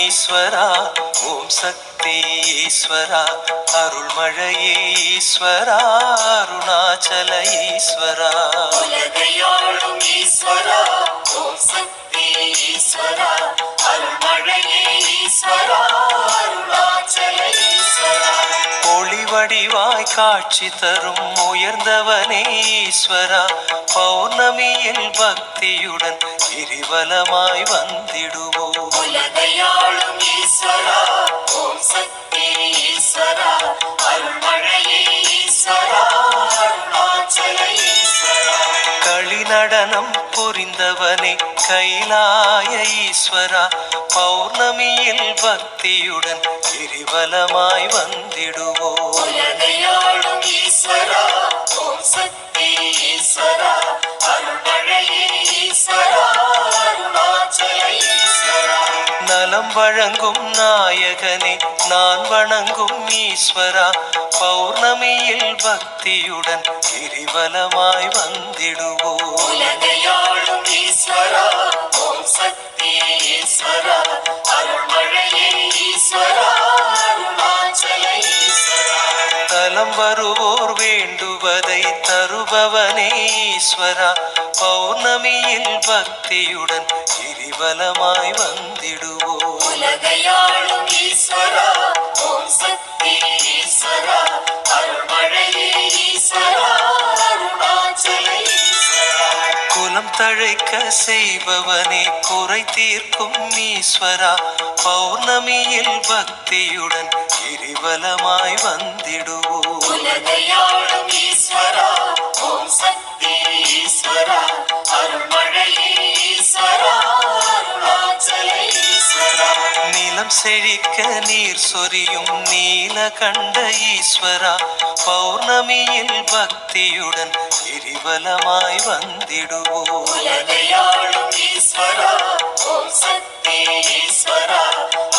ஈஸ்வரா ஓம் சக்தி ஈஸ்வரா அருள்மழையே ஈஸ்வரா அருணாச்சல ஈஸ்வரா உலகையாளும் ஈஸ்வரா ஓம் சக்தி ஈஸ்வரா அருள்மழையே ஈஸ்வரா அருணாச்சல ஈஸ்வரா ஒளி வடிவாய் காட்சி தரும் உயர்ந்தவனே ஈஸ்வரா பௌர்ணமியில் பக்தியுடன் கிரிவலமாய் வந்திடுவோம் உலகையாளும் ஈஸ்வரா ஓம் சக்தி ஈஸ்வரா அருள்மழையே ஈஸ்வரா அருணாச்சல ஈஸ்வரா களிநடனம் புரிந்தவனே கைலாய ஈஸ்வரா பௌர்ணமியில் பக்தியுடன் கிரிவலமாய் வந்திடுவோம் உலகையாளும் ஈஸ்வரா ஓம் சக்தி ஈஸ்வரா அருள்மழையே ஈஸ்வரா அருணாச்சல ஈஸ்வரா நலம் வழங்கும் நாயகனே நான் வணங்கும் ஈஸ்வரா பௌர்ணமியில் பக்தியுடன் கிரிவலமாய் வந்திடுவோம் உலகையாளும் ஈஸ்வரா ஓம் சக்தி ஈஸ்வரா அருள்மழையே ஈஸ்வரா அருணாச்சல ஈஸ்வரா தலம் வருவோர் வேண்டுவதை தருபவனே ஈஸ்வரா பௌர்ணமியில் பக்தியுடன் கிரிவலமாய் வந்திடுவோம் உலகையாளும் ஈஸ்வரா ஓம் சக்தி ஈஸ்வரா அருள்மழையே ஈஸ்வரா அருணாச்சல ஈஸ்வரா குலம் தழைக்க செய்பவனே குறை தீர்க்கும் ஈஸ்வரா பௌர்ணமியில் பக்தியுடன் கிரிவலமாய் வந்திடுவோம் உலகையாளும் ஈஸ்வரா ஓம் சக்தி ஈஸ்வரா அருள்மழையே ஈஸ்வரா அருணாச்சல ஈஸ்வரா நிலம் செழிக்க நீர் சொரியும் நீலகண்ட ஈஸ்வரா பௌர்ணமியில் பக்தியுடன் கிரிவலமாய் வந்திடுவோம் உலகையாளும் ஈஸ்வரா ஓம் சக்தி ஈஸ்வரா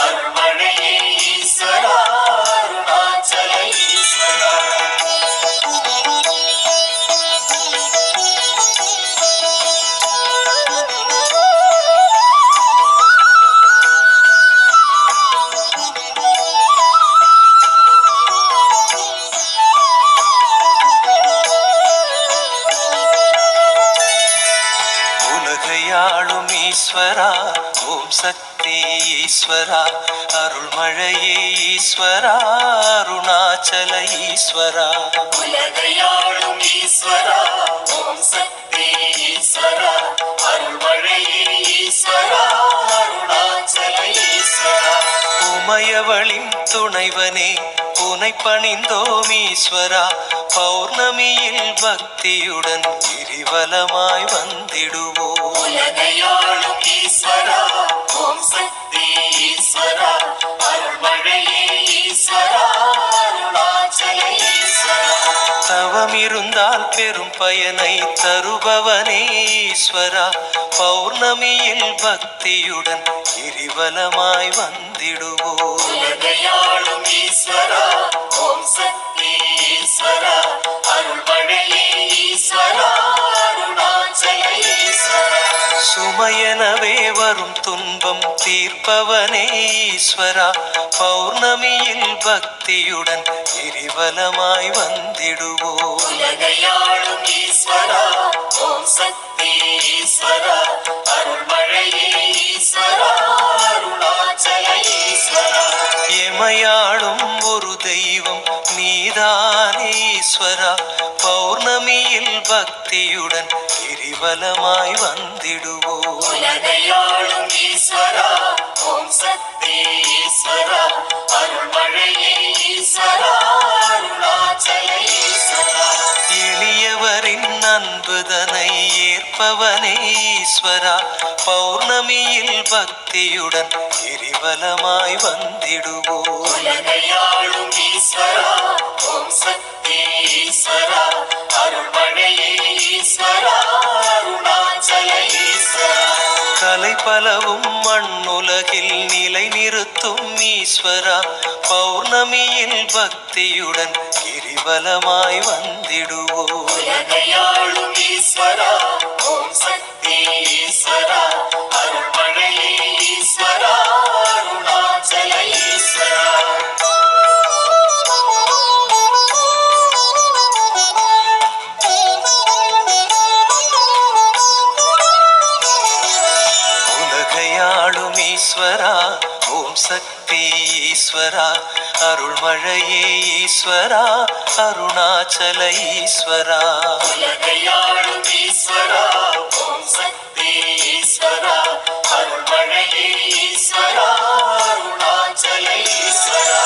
அருள்மழையே ஈஸ்வரா அருணாச்சல ஈஸ்வரா உலகையாளும் ஈஸ்வரா ஓம் சக்தி ஈஸ்வரா அருள்மழையே ஈஸ்வரா அருணாச்சல ஈஸ்வரா உலகையாளும் ஈஸ்வரா ஓம் சக்தி ஈஸ்வரா அருள்மழையே ஈஸ்வரா அருணாச்சல ஈஸ்வரா உமையவளின் துணைவனே உனை பணிந்தோம் ஈஸ்வரா பௌர்ணமியில் பக்தியுடன் கிரிவலமாய் வந்திடுவோம் உலகையாளும் ஈஸ்வரா ஓம் சக்தி ஈஸ்வரா அருள்மழையே ஈஸ்வரா அருணாச்சல ஈஸ்வரா தவம் இருந்தால் பெரும் பயனை தருபவனே ஈஸ்வரா பௌர்ணமியில் பக்தியுடன் கிரிவலமாய் வந்திடுவோம் உலகையாளும் ஈஸ்வரா ஓம் சக்தி ஈஸ்வரா அருள்மழையே ஈஸ்வரா அருணாச்சல ஈஸ்வரா சுமையனவே வரும் துன்பம் தீர்ப்பவனே ஈஸ்வரா பௌர்ணமியில் பக்தியுடன் கிரிவலமாய் வந்திடுவோம் உலகையாளும் ஈஸ்வரா ஓம் சக்தி ஈஸ்வரா அருள்மழையே ஈஸ்வரா அருணாச்சல ஈஸ்வரா எமையாளும் ஒரு தெய்வம் நீதானே ஈஸ்வரா பௌர்ணமியில் பக்தியுடன் கிரிவலமாய் வந்திடுவோம் உலகையாளும் ஈஸ்வரா ஓம் சக்தி ஈஸ்வரா அருள்மழையே ஈஸ்வரா அருணாச்சல ஈஸ்வரா எளியவரின் அன்புதனை ஏற்பவனே ஈஸ்வரா பௌர்ணமியில் பக்தியுடன் கிரிவலமாய் வந்திடுவோம் உலகையாளும் ஈஸ்வரா ஓம் சக்தி ஈஸ்வரா அருள்மழையே ஈஸ்வரா அருணாச்சல ஈஸ்வரா கலை பலவும் மண்ணுலகில் நிலை நிறுத்தும் ஈஸ்வரா பௌர்ணமியில் பக்தியுடன் கிரிவலமாய் வந்திடுவோம் உலகையாளும் ஈஸ்வரா ஓம் சக்தி ஈஸ்வரா அருள்மழையே ஈஸ்வரா அருணா சக்தி ஈஸ்வரா அருள்மழையே ஈஸ்வரா அருணாச்சல ஈஸ்வரா உலகையாளும் ஈஸ்வரா ஓம் சக்தி ஈஸ்வரா அருள்மழையே ஈஸ்வரா அருணாச்சல ஈஸ்வரா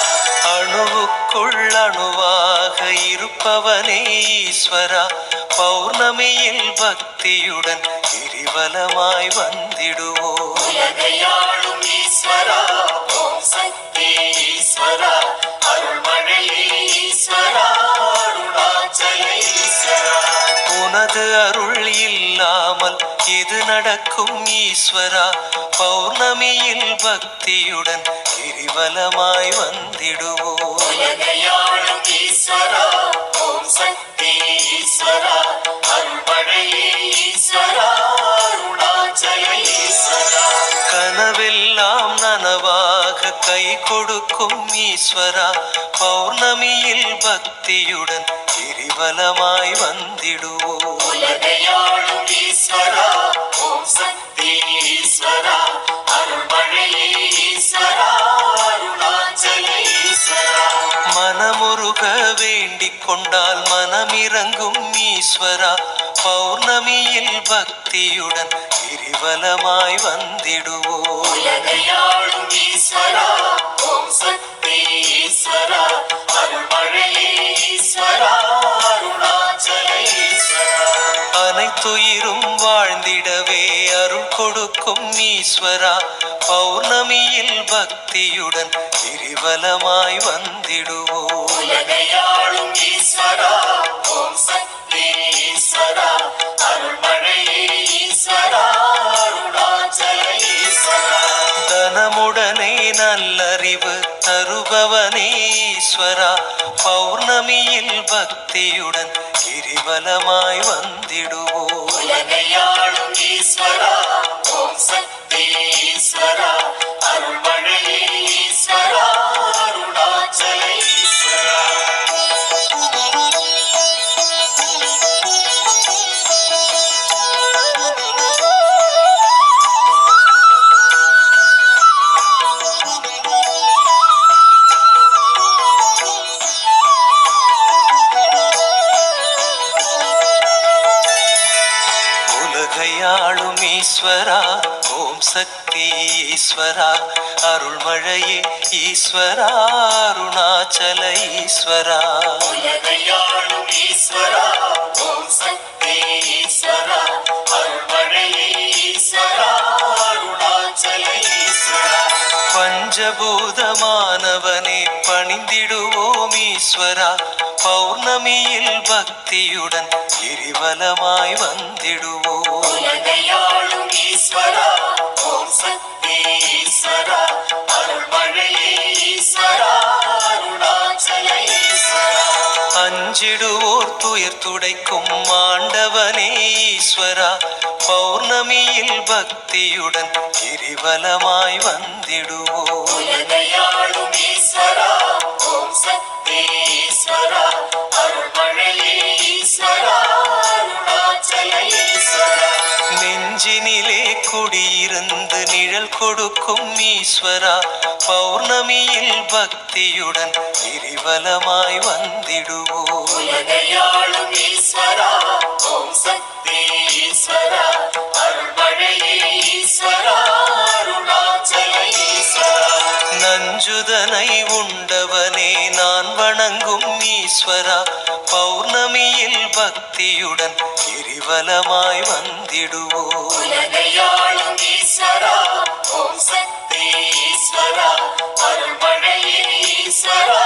அணுவுக்குள் அணுவாக இருப்பவனே ஈஸ்வரா பௌர்ணமியில் பக்தியுடன் கிரிவலமாய் வந்திடுவோம் உலகையாளும் ஈஸ்வரா ஓம் சக்தி ஈஸ்வரா அருள்மழையே ஈஸ்வரா அருணாச்சல ஈஸ்வரா உனது அருள் இல்லாமல் எது நடக்கும் ஈஸ்வரா பௌர்ணமியில் பக்தியுடன் கிரிவலமாய் வந்திடுவோம் உலகையாளும் ஈஸ்வரா ஓம் சக்தி ஈஸ்வரா அருள்மழையே ஈஸ்வரா அருணாச்சல ஈஸ்வரா கனவெல்லாம் நனவாக கை கொடுக்கும் ஈஸ்வரா பௌர்ணமியில் பக்தியுடன் கிரிவலமாய் வந்திடுவோம் உலகையாளும் ஈஸ்வரா ஓம் சக்தி ஈஸ்வரா அருள்மழையே ஈஸ்வரா அருணாச்சல ஈஸ்வரா மனமுருக வேண்டிக் கொண்டால் மனமிறங்கும் ஈஸ்வரா பௌர்ணமியில் பக்தியுடன் கிரிவலமாய் வந்திடுவோம் உலகையாளும் ஈஸ்வரா ஓம் சக்தி ஈஸ்வரா அருள்மழையே ஈஸ்வரா அருணாச்சல ஈஸ்வரா அனைத்துயிரும் வாழ்ந்திடவே அருள் கொடுக்கும் ஈஸ்வரா பௌர்ணமியில் பக்தியுடன் கிரிவலமாய் வந்திடுவோம் உலகையாளும் ஈஸ்வரா ஓம் சக்தி ஈஸ்வரா அருள்மழையே ஈஸ்வரா அருணாச்சல ஈஸ்வரா தனமுடனே நல்லறிவு தருபவனே ஈஸ்வரா பௌர்ணமியில் பக்தியுடன் கிரிவலமாய் வந்திடுவோம் உலகையாளும் ஈஸ்வரா ஓம் சக்தி ஈஸ்வரா அருள்மழையே ஈஸ்வரா அருணாச்சல ஈஸ்வரா உலகையாளும் ஈஸ்வரா ஓம் சக்தி ஈஸ்வரா அருள்மழையே ஈஸ்வரா அருணாச்சல ஈஸ்வரா உலகையாளும் ஈஸ்வரா ஓம் சக்தி ஈஸ்வரா அருள்மழையே ஈஸ்வரா அருணாச்சல ஈஸ்வரா பஞ்சபூதமானவனே பணிந்திடுவோம் ஈஸ்வரா பௌர்ணமியில் பக்தியுடன் கிரிவலமாய் வந்திடுவோம் உலகையாளும் ஈஸ்வரா ஓம் சக்தி ஈஸ்வரா அருள்மழையே ஈஸ்வரா அருணாச்சல ஈஸ்வரா அஞ்சிடுவோர் துயர் துடைக்கும் ஆண்டவனே ஈஸ்வரா பௌர்ணமியில் பக்தியுடன் கிரிவலமாய் வந்திடுவோம் உலகையாளும் ஈஸ்வரா ஓம் சக்தி ஈஸ்வரா அருள்மழையே ஈஸ்வரா அருணாச்சல ஈஸ்வரா நெஞ்சினிலே குடியிருந்து நிழல் கொடுக்கும் ஈஸ்வரா பௌர்ணமியில் பக்தியுடன் கிரிவலமாய் வந்திடுவோம் உலகையாளும் ஈஸ்வரா ஓம் சக்தி ஈஸ்வரா அருள்மழையே ஈஸ்வரா அருணாச்சல ஈஸ்வரா நஞ்சுதனை உண்டவனே நான் வணங்கும் ஈஸ்வரா பௌர்ணமியில் பக்தியுடன் கிரிவலமாய் வந்திடுவோம் உலகையாளும் ஈஸ்வரா ஓம் சக்தி ஈஸ்வரா அருள்மழையே ஈஸ்வரா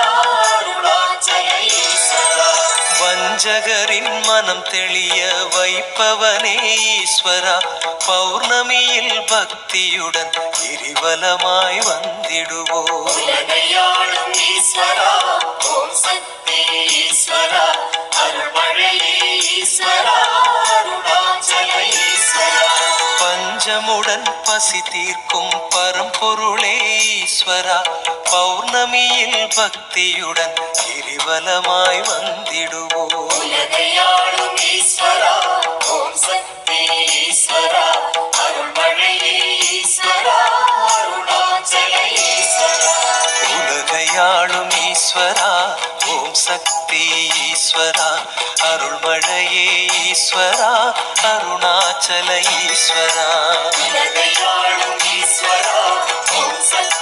அருணாச்சல ஈஸ்வரா வஞ்சகரின் மனம் தெளிய வைப்பவனே ஈஸ்வரா பௌர்ணமியில் பக்தியுடன் கிரிவலமாய் வந்திடுவோம் உலகையாளும் ஈஸ்வரா ஓம் சக்தி ஈஸ்வரா அருள்மழையே ஈஸ்வரா அருணாச்சல ஈஸ்வரா பஞ்சமுடன் பசி தீர்க்கும் பரம்பொருளே ஈஸ்வரா பௌர்ணமியில் பக்தியுடன் கிரிவலமாய் வந்திடுவோம் உலகையாளும் ஈஸ்வரா ஓம் சக்தி ஈஸ்வரா அருள்மழையே ஈஸ்வரா அருணாச்சல ஈஸ்வரா சக்தி ஈஸ்வரா அருள்மழையே ஈஸ்வரா அருணாச்சல ஈஸ்வரா உலகையாளும் ஈஸ்வரா ஓம் சக்தி